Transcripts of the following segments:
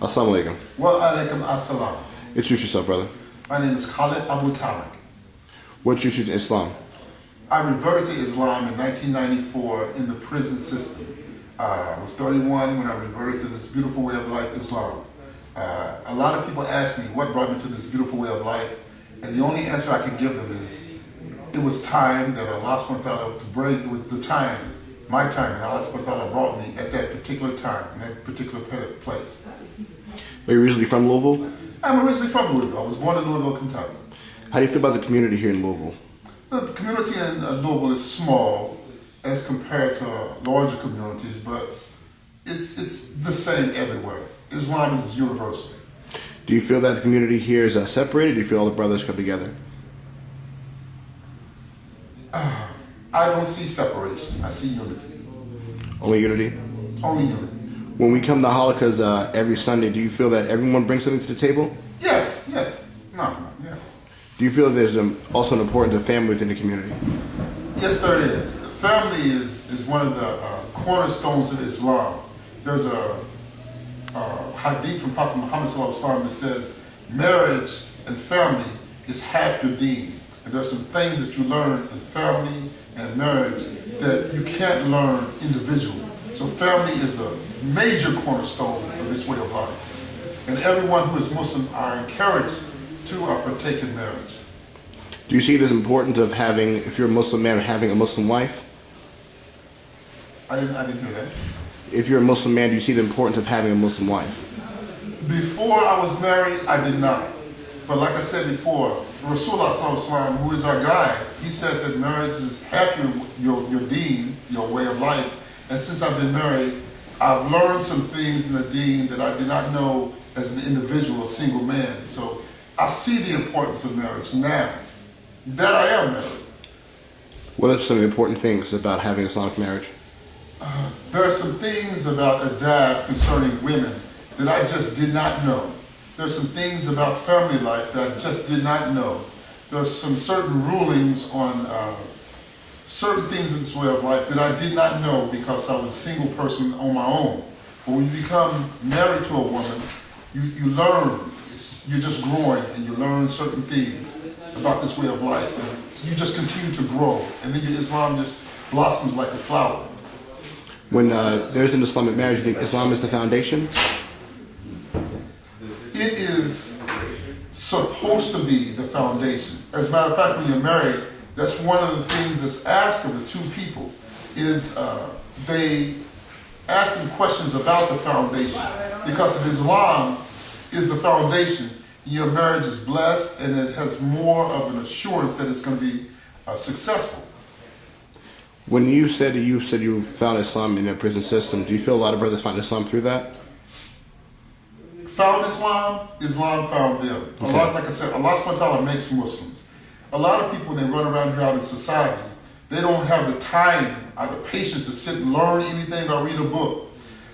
Assalamu alaikum. Wa alaikum assalam. Introduce yourself, brother. My name is Khalid Abu Tariq. What introduced you to Islam? I reverted to Islam in 1994 in the prison system. I was 31 when I reverted to this beautiful way of life, Islam. A lot of people ask me what brought me to this beautiful way of life, and the only answer I can give them is it was time that Allah subhanahu wa ta'ala to bring. It was the time, my time, and Allah subhanahu wa ta'ala brought me at that particular time, in that particular place. Are you originally from Louisville? I'm originally from Louisville. I was born in Louisville, Kentucky. How do you feel about the community here in Louisville? The community in Louisville is small as compared to larger communities, but it's the same everywhere. Islam is universal. Do you feel that the community here is separated? Do you feel all the brothers come together? I don't see separation. I see unity. Only unity? Only unity. When we come to halakas every Sunday, do you feel that everyone brings something to the table? Yes. Yes. Do you feel there's also an importance of family within the community? Yes, there is. Family is one of the cornerstones of Islam. There's a hadith from Prophet Muhammad sallallahu alaihi wasallam that says marriage and family is half your deen. And there's some things that you learn in family and marriage that you can't learn individually. So family is a major cornerstone of this way of life. And everyone who is Muslim are encouraged to partake in marriage. Do you see the importance of having, if you're a Muslim man, having a Muslim wife? I didn't hear that. If you're a Muslim man, do you see the importance of having a Muslim wife? Before I was married, I did not. But like I said before, Rasulullah sallallahu alaihi wasallam, who is our guide, he said that marriage is half your deen, your way of life. And since I've been married, I've learned some things in the deen that I did not know as an individual, a single man. So I see the importance of marriage now that I am married. What are some of the important things about having Islamic marriage? There are some things about adab concerning women that I just did not know. There's some things about family life that I just did not know. There's some certain rulings on certain things in this way of life that I did not know because I was a single person on my own. But when you become married to a woman, you learn. You're just growing and you learn certain things about this way of life. And you just continue to grow. And then your Islam just blossoms like a flower. When there's an Islamic marriage, you think Islam is the foundation? It is supposed to be the foundation. As a matter of fact, when you're married, that's one of the things that's asked of the two people is they ask them questions about the foundation. Because if Islam is the foundation, your marriage is blessed and it has more of an assurance that it's going to be successful. When you said you found Islam in a prison system, do you feel a lot of brothers find Islam through that? Found Islam, Islam found them. Okay. Like I said, Allah subhanahu wa ta'ala makes Muslims. A lot of people, when they run around here out in society, they don't have the time or the patience to sit and learn anything or read a book.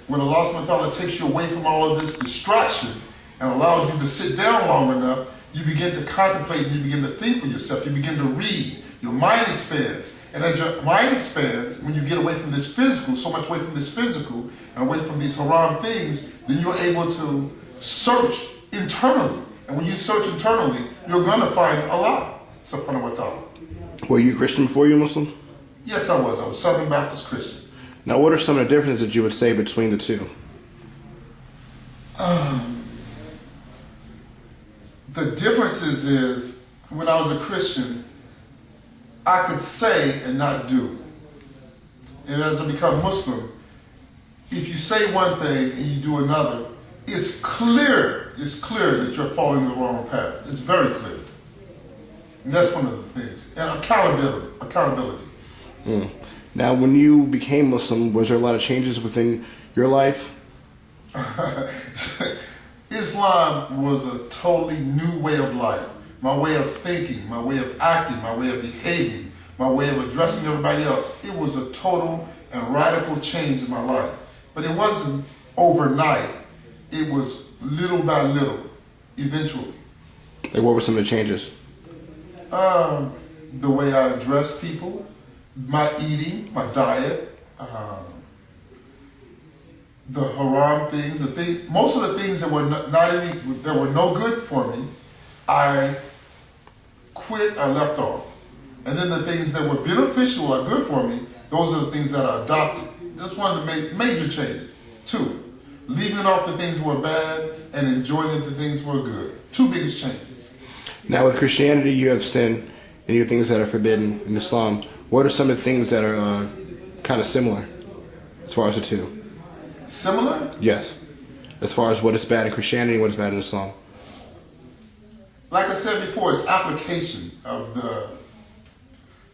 When Allah subhanahu wa ta'ala takes you away from all of this distraction and allows you to sit down long enough, you begin to contemplate, you begin to think for yourself, you begin to read, your mind expands. And as your mind expands, when you get away from this physical, so much away from this physical, and away from these haram things, then you're able to search internally. And when you search internally, you're going to find Allah, subhanahu wa ta'ala. Were you Christian before you were Muslim? Yes, I was. I was Southern Baptist Christian. Now, what are some of the differences that you would say between the two? The differences is, when I was a Christian, I could say and not do. And as I become Muslim, if you say one thing and you do another, it's clear that you're following the wrong path. It's very clear. And that's one of the things. And accountability. Now, when you became Muslim, was there a lot of changes within your life? Islam was a totally new way of life. My way of thinking, my way of acting, my way of behaving, my way of addressing everybody else. It was a total and radical change in my life. But it wasn't overnight. It was little by little, eventually. Like, what were some of the changes? The way I address people, my eating, my diet, the haram things, most of the things that were that were no good for me, I quit, I left off. And then the things that were beneficial or good for me, those are the things that I adopted. That's one of the major changes. 2, leaving off the things that were bad and enjoying the things that were good. 2 biggest changes. Now with Christianity, you have sin and you have things that are forbidden in Islam. What are some of the things that are kind of similar as far as the 2? Similar? Yes. As far as what is bad in Christianity and what is bad in Islam. Like I said before, it's application of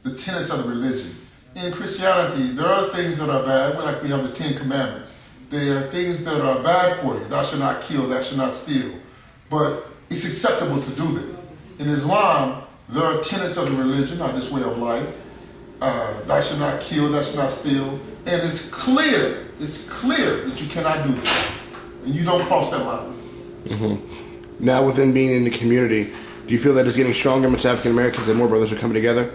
the tenets of the religion. In Christianity, there are things that are bad, like we have the 10 Commandments. There are things that are bad for you. Thou shalt not kill, thou shalt not steal. But it's acceptable to do them. In Islam, there are tenets of the religion, or this way of life. Thou shalt not kill, thou shalt not steal. And it's clear that you cannot do this. And you don't cross that line. Mm-hmm. Now within being in the community, do you feel that it's getting stronger amongst African Americans and more brothers are coming together?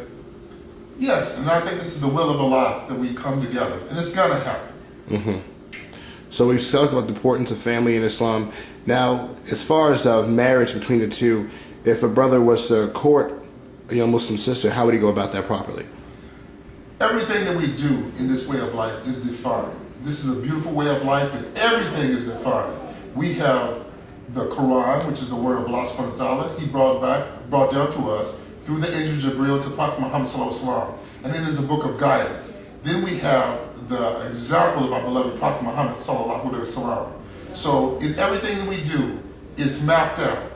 Yes, and I think this is the will of Allah that we come together. And it's going to happen. Mm-hmm. So we've talked about the importance of family in Islam. Now, as far as marriage between the 2, if a brother was to court a young Muslim sister, how would he go about that properly? Everything that we do in this way of life is defined. This is a beautiful way of life, and everything is defined. We have the Quran, which is the word of Allah subhanahu wa ta'ala. He brought down to us through the angel Jibril to Prophet Muhammad sallallahu alaihi wasallam. And it is a book of guidance. Then we have the example of our beloved Prophet Muhammad sallallahu alaihi wasallam. So in everything that we do, it's mapped out.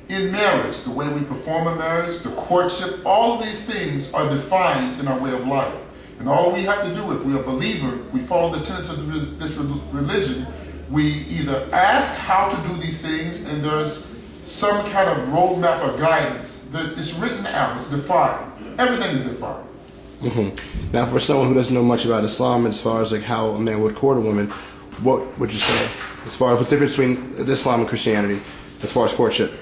In marriage, the way we perform a marriage, the courtship, all of these things are defined in our way of life. And all we have to do, if we're a believer, we follow the tenets of this religion, we either ask how to do these things, and there's some kind of roadmap or guidance. It's written out, it's defined. Everything is defined. Mm-hmm. Now, for someone who doesn't know much about Islam, as far as like how a man would court a woman, what would you say? As far as what's the difference between Islam and Christianity, as far as courtship?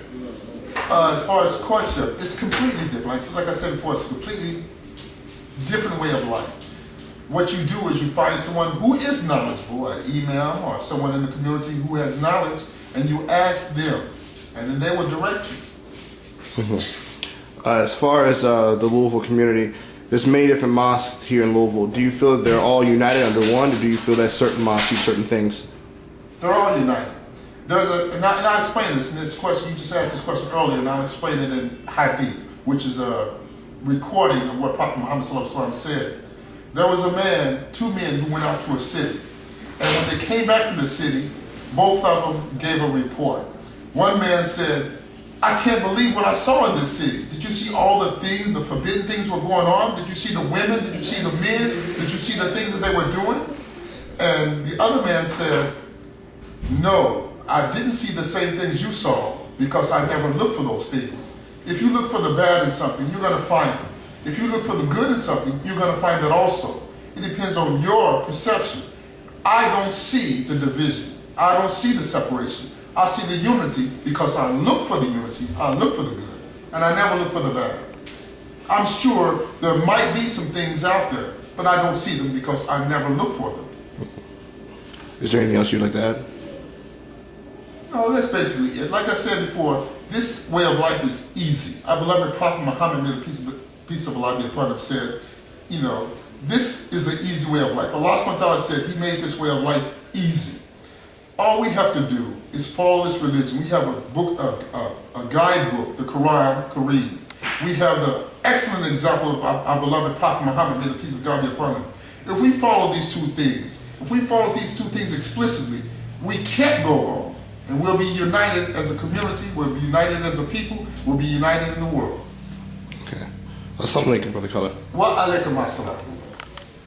As far as courtship, it's completely different. Like I said before, it's a completely different way of life. What you do is you find someone who is knowledgeable, an imam or someone in the community who has knowledge, and you ask them, and then they will direct you. Mm-hmm. As far as the Louisville community, there's many different mosques here in Louisville. Do you feel that they're all united under one, or do you feel that certain mosques do certain things? They're all united. And I'll explain this in this question. You just asked this question earlier, and I'll explain it in Hadith, which is a recording of what Prophet Muhammad ﷺ said. There was a man, 2 men who went out to a city. And when they came back from the city, both of them gave a report. One man said, I can't believe what I saw in this city. Did you see all the things, the forbidden things were going on? Did you see the women? Did you see the men? Did you see the things that they were doing? And the other man said, no, I didn't see the same things you saw because I never looked for those things. If you look for the bad in something, you're going to find it. If you look for the good in something, you're going to find it also. It depends on your perception. I don't see the division. I don't see the separation. I see the unity because I look for the unity. I look for the good. And I never look for the bad. I'm sure there might be some things out there, but I don't see them because I never look for them. Is there anything else you'd like to add? No, that's basically it. Like I said before, this way of life is easy. Our beloved Prophet Muhammad, may the peace of Allah be upon him, said, you know, this is an easy way of life. Allah subhanahu wa ta'ala said He made this way of life easy. All we have to do is follow this religion. We have a book, a guidebook, the Quran, Kareem. We have the excellent example of our beloved Prophet Muhammad, may the peace of God be upon him. If we follow these 2 things, if we follow these 2 things explicitly, we can't go wrong. And we'll be united as a community, we'll be united as a people, we'll be united in the world. Okay. Assalamu alaikum, Brother Khalid. Wa alaikum assalam.